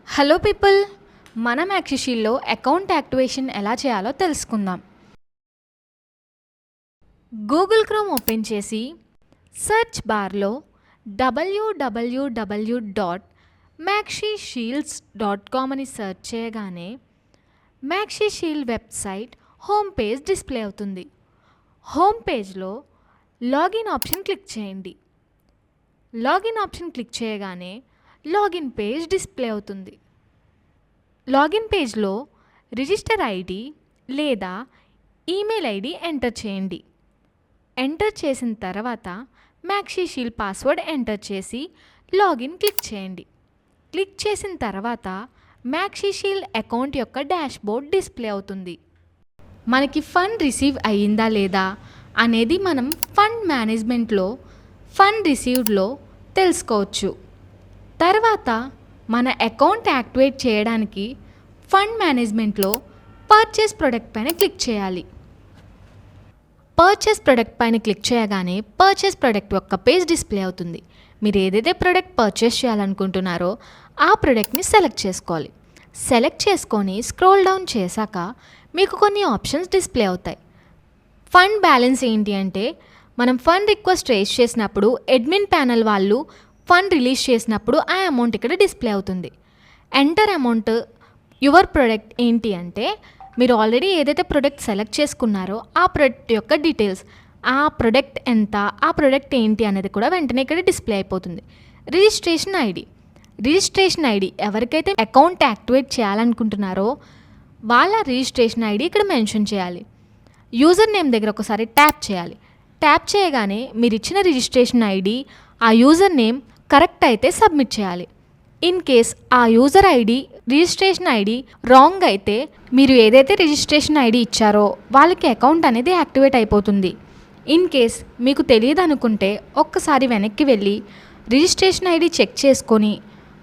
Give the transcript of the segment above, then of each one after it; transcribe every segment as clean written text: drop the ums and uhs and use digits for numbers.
Hello people, మనం యాక్సిషీల్లో account activation ఎలా చేయాలో తెలుసుకుందాం. గూగుల్ క్రోమ్ ఓపెన్ చేసి సెర్చ్ బార్లో www.maxishields.com అని సెర్చ్ చేయగానే మ్యాక్సిషీల్డ్ వెబ్సైట్ హోమ్ పేజ్ డిస్ప్లే అవుతుంది. హోమ్ పేజ్లో లాగిన్ ఆప్షన్ క్లిక్ చేయండి. లాగిన్ ఆప్షన్ క్లిక్ చేయగానే లాగిన్ పేజ్ డిస్ప్లే అవుతుంది. లాగిన్ పేజ్లో రిజిస్టర్ ఐడి లేదా ఈమెయిల్ ఐడి ఎంటర్ చేయండి. ఎంటర్ చేసిన తర్వాత మ్యాక్సిషీల్డ్ పాస్వర్డ్ ఎంటర్ చేసి లాగిన్ క్లిక్ చేయండి. క్లిక్ చేసిన తర్వాత మ్యాక్సిషీల్డ్ అకౌంట్ యొక్క డాష్బోర్డ్ డిస్ప్లే అవుతుంది. మనకి ఫండ్ రిసీవ్ అయ్యిందా లేదా అనేది మనం ఫండ్ మేనేజ్మెంట్లో ఫండ్ రిసీవ్డ్లో తెలుసుకోవచ్చు. తర్వాత మన అకౌంట్ యాక్టివేట్ చేయడానికి ఫండ్ మేనేజ్మెంట్లో పర్చేస్ ప్రొడక్ట్ పైన క్లిక్ చేయాలి. పర్చేస్ ప్రొడక్ట్ పైన క్లిక్ చేయగానే పర్చేస్ ప్రొడక్ట్ యొక్క పేజ్ డిస్ప్లే అవుతుంది. మీరు ఏదైతే ప్రొడక్ట్ పర్చేస్ చేయాలనుకుంటున్నారో ఆ ప్రొడక్ట్ని సెలెక్ట్ చేసుకోవాలి. సెలెక్ట్ చేసుకొని స్క్రోల్ డౌన్ చేశాక మీకు కొన్ని ఆప్షన్స్ డిస్ప్లే అవుతాయి. ఫండ్ బ్యాలెన్స్ ఏంటి అంటే, మనం ఫండ్ రిక్వెస్ట్ రేజ్ చేసినప్పుడు అడ్మిన్ ప్యానల్ వాళ్ళు ఫండ్ రిలీజ్ చేసినప్పుడు ఆ అమౌంట్ ఇక్కడ డిస్ప్లే అవుతుంది. ఎంటర్ అమౌంట్ యువర్ ప్రొడక్ట్ ఏంటి అంటే, మీరు ఆల్రెడీ ఏదైతే ప్రొడక్ట్ సెలెక్ట్ చేసుకున్నారో ఆ ప్రొడక్ట్ యొక్క డీటెయిల్స్, ఆ ప్రొడక్ట్ ఎంత, ఆ ప్రొడక్ట్ ఏంటి అనేది కూడా వెంటనే ఇక్కడ డిస్ప్లే అయిపోతుంది. రిజిస్ట్రేషన్ ఐడి ఎవరికైతే అకౌంట్ యాక్టివేట్ చేయాలనుకుంటున్నారో వాళ్ళ రిజిస్ట్రేషన్ ఐడి ఇక్కడ మెన్షన్ చేయాలి. యూజర్ నేమ్ దగ్గర ఒకసారి ట్యాప్ చేయాలి. ట్యాప్ చేయగానే మీరు ఇచ్చిన రిజిస్ట్రేషన్ ఐడి, ఆ యూజర్ నేమ్ కరెక్ట్ అయితే సబ్మిట్ చేయాలి. ఇన్ కేస్ ఆ user ID registration ID wrong అయితే మీరు ఏదైతే రిజిస్ట్రేషన్ ఐడి ఇచ్చారో వాళ్ళకి అకౌంట్ అనేది యాక్టివేట్ అయిపోతుంది. ఇన్ కేస్ మీకు తెలియదు అనుకుంటే ఒక్కసారి వెనక్కి వెళ్ళి రిజిస్ట్రేషన్ ఐడి చెక్ చేసుకొని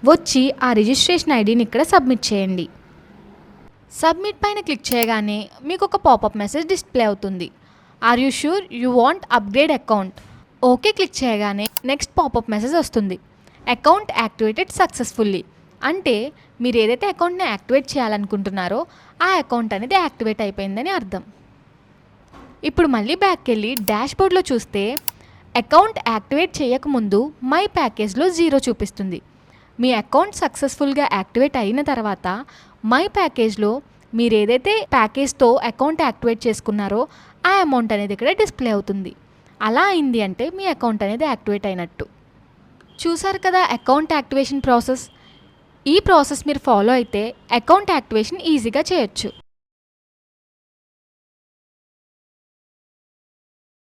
వచ్చి ఆ రిజిస్ట్రేషన్ ఐడిని ఇక్కడ సబ్మిట్ చేయండి. సబ్మిట్ పైన క్లిక్ చేయగానే మీకు ఒక పాపప్ మెసేజ్ డిస్ప్లే అవుతుంది. Are you sure you want upgrade account? Okay click చేయగానే నెక్స్ట్ పాపప్ మెసేజ్ వస్తుంది. అకౌంట్ యాక్టివేటెడ్ సక్సెస్ఫుల్లీ అంటే మీరు ఏదైతే అకౌంట్ని యాక్టివేట్ చేయాలనుకుంటున్నారో ఆ అకౌంట్ అనేది యాక్టివేట్ అయిపోయిందని అర్థం. ఇప్పుడు మళ్ళీ బ్యాక్కి వెళ్ళి డాష్బోర్డ్లో చూస్తే అకౌంట్ యాక్టివేట్ చేయకముందు మై ప్యాకేజ్లో 0 చూపిస్తుంది. మీ అకౌంట్ సక్సెస్ఫుల్గా యాక్టివేట్ అయిన తర్వాత మై ప్యాకేజ్లో మీరు ఏదైతే ప్యాకేజ్తో అకౌంట్ యాక్టివేట్ చేసుకున్నారో ఆ అమౌంట్ అనేది ఇక్కడ డిస్ప్లే అవుతుంది. అలా అయింది అంటే మీ అకౌంట్ అనేది యాక్టివేట్ అయినట్టు. చూసారు కదా అకౌంట్ యాక్టివేషన్ ప్రాసెస్. ఈ ప్రాసెస్ మీరు ఫాలో అయితే అకౌంట్ యాక్టివేషన్ ఈజీగా చేయొచ్చు.